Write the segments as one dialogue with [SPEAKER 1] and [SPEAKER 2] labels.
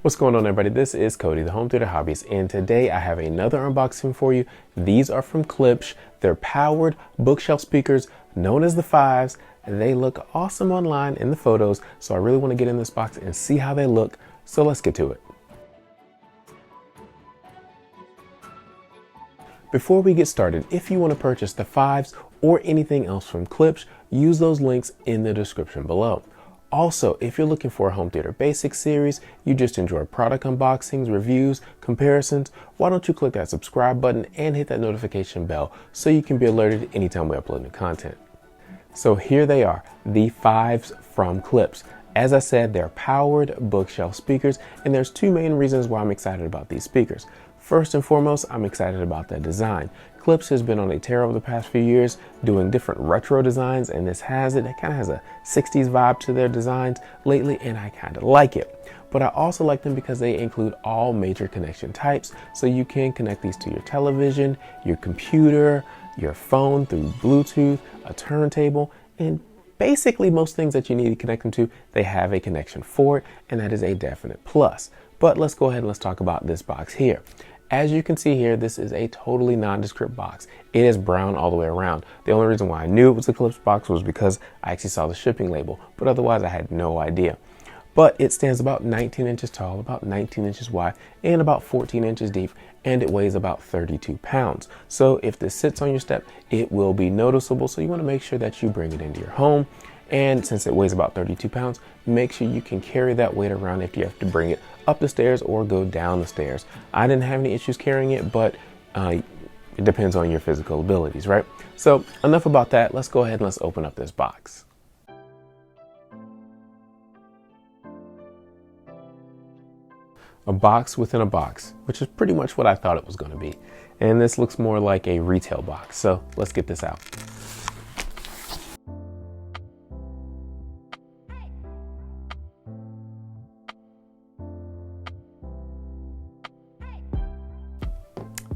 [SPEAKER 1] What's going on, everybody? This is Cody, the home theater hobbyist, and today I have another unboxing for you. These are from Klipsch. They're powered bookshelf speakers known as the Fives. They look awesome online in the photos, so I really want to get in this box and see how they look. So let's get to it. Before we get started, if you want to purchase the Fives or anything else from Klipsch, use those links in the description below. Also, if you're looking for a home theater basics series, you just enjoy product unboxings, reviews, comparisons, why don't you click that subscribe button and hit that notification bell so you can be alerted anytime we upload new content. So here they are, the Fives from Klipsch. As I said, they're powered bookshelf speakers, and there's two main reasons why I'm excited about these speakers. First and foremost, I'm excited about the design. Klipsch has been on a tear over the past few years doing different retro designs, and this has it. It kind of has a 60s vibe to their designs lately, and I kind of like it. But I also like them because they include all major connection types, so you can connect these to your television, your computer, your phone through Bluetooth, a turntable, and basically most things that you need to connect them to, they have a connection for it, and that is a definite plus. But let's go ahead and let's talk about this box here. As you can see here, this is a totally nondescript box. It is brown all the way around. The only reason why I knew it was a Klipsch box was because I actually saw the shipping label, but otherwise I had no idea. But it stands about 19 inches tall, about 19 inches wide, and about 14 inches deep, and it weighs about 32 pounds. So if this sits on your step, it will be noticeable, so you want to make sure that you bring it into your home. And since it weighs about 32 pounds, make sure you can carry that weight around if you have to bring it up the stairs or go down the stairs. I didn't have any issues carrying it, but it depends on your physical abilities, right? So enough about that. Let's go ahead and let's open up this box. A box within a box, which is pretty much what I thought it was going to be. And this looks more like a retail box. So let's get this out.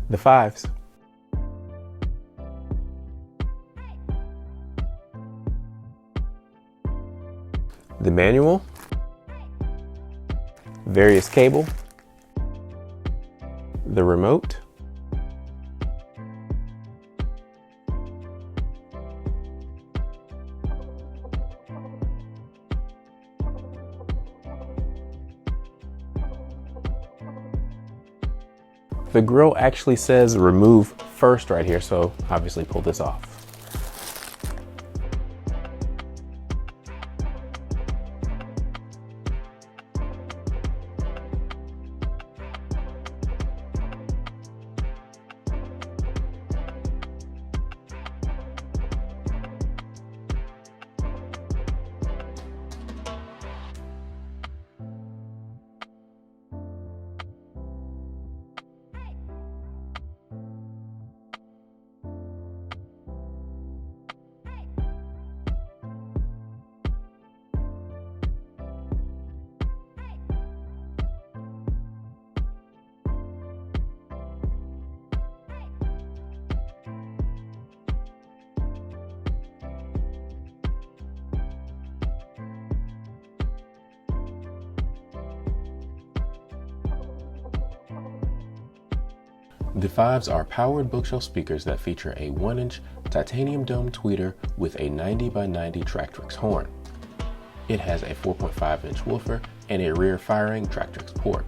[SPEAKER 1] The Fives. The manual, various cable, the remote, the grill actually says remove first right here, so obviously pull this off. The Fives are powered bookshelf speakers that feature a 1-inch titanium dome tweeter with a 90 by 90 Tractrix horn. It has a 4.5-inch woofer and a rear firing Tractrix port.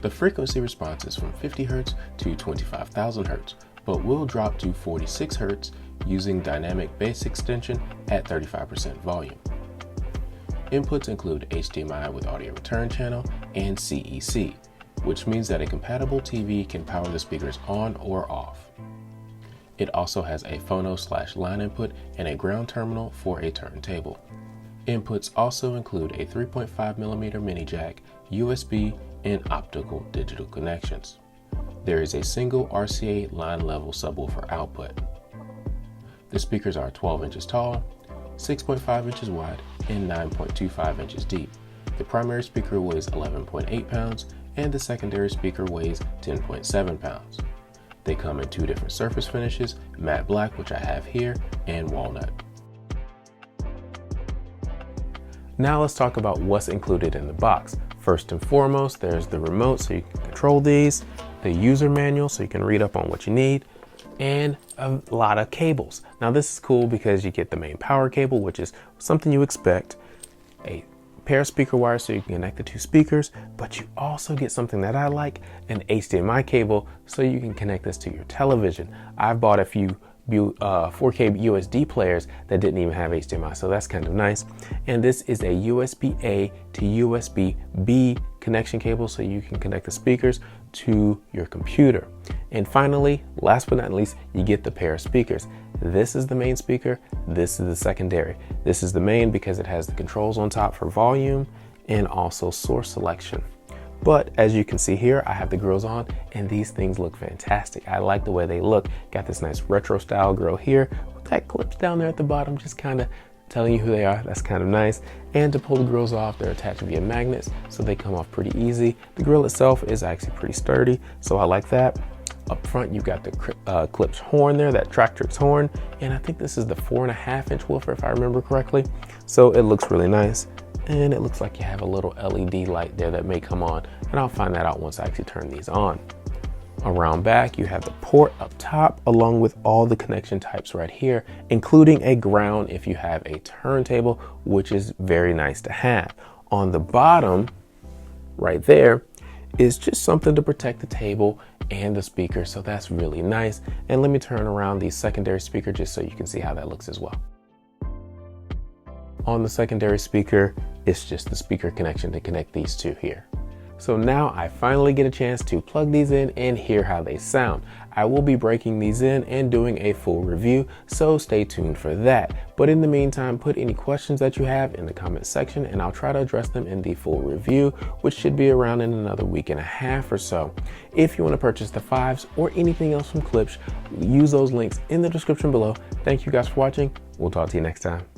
[SPEAKER 1] The frequency response is from 50 Hz to 25,000 Hz, but will drop to 46 Hz using dynamic bass extension at 35% volume. Inputs include HDMI with audio return channel and CEC, which means that a compatible TV can power the speakers on or off. It also has a phono/line input and a ground terminal for a turntable. Inputs also include a 3.5mm mini jack, USB, and optical digital connections. There is a single RCA line level subwoofer output. The speakers are 12 inches tall, 6.5 inches wide, and 9.25 inches deep. The primary speaker weighs 11.8 pounds, and the secondary speaker weighs 10.7 pounds. They come in two different surface finishes, matte black, which I have here, and walnut. Now let's talk about what's included in the box. First and foremost, there's the remote so you can control these, the user manual so you can read up on what you need, and a lot of cables. Now this is cool because you get the main power cable, which is something you expect, a pair of speaker wires so you can connect the two speakers, but you also get something that I like, an HDMI cable so you can connect this to your television. I've bought a few 4K USD players that didn't even have HDMI, so that's kind of nice. And this is a USB-A to USB-B connection cable so you can connect the speakers to your computer. And finally, last but not least, you get the pair of speakers. This is the main speaker, this is the secondary. This is the main because it has the controls on top for volume and also source selection. But as you can see here, I have the grills on and these things look fantastic. I like the way they look. Got this nice retro style grill here with that Klipsch down there at the bottom, just kind of telling you who they are. That's kind of nice. And to pull the grills off, they're attached via magnets, so they come off pretty easy. The grill itself is actually pretty sturdy, so I like that. Up front, you've got the Klipsch horn there, that Tractrix horn. And I think this is the 4.5-inch woofer, if I remember correctly. So it looks really nice. And it looks like you have a little LED light there that may come on, and I'll find that out once I actually turn these on. Around back, you have the port up top along with all the connection types right here, including a ground if you have a turntable, which is very nice to have. On the bottom right there is just something to protect the table and the speaker, so that's really nice. And let me turn around the secondary speaker just so you can see how that looks as well. On the secondary speaker, it's just the speaker connection to connect these two here. So now I finally get a chance to plug these in and hear how they sound. I will be breaking these in and doing a full review, so stay tuned for that. But in the meantime, put any questions that you have in the comment section and I'll try to address them in the full review, which should be around in another week and a half or so. If you want to purchase the 5s or anything else from Klipsch, use those links in the description below. Thank you guys for watching. We'll talk to you next time.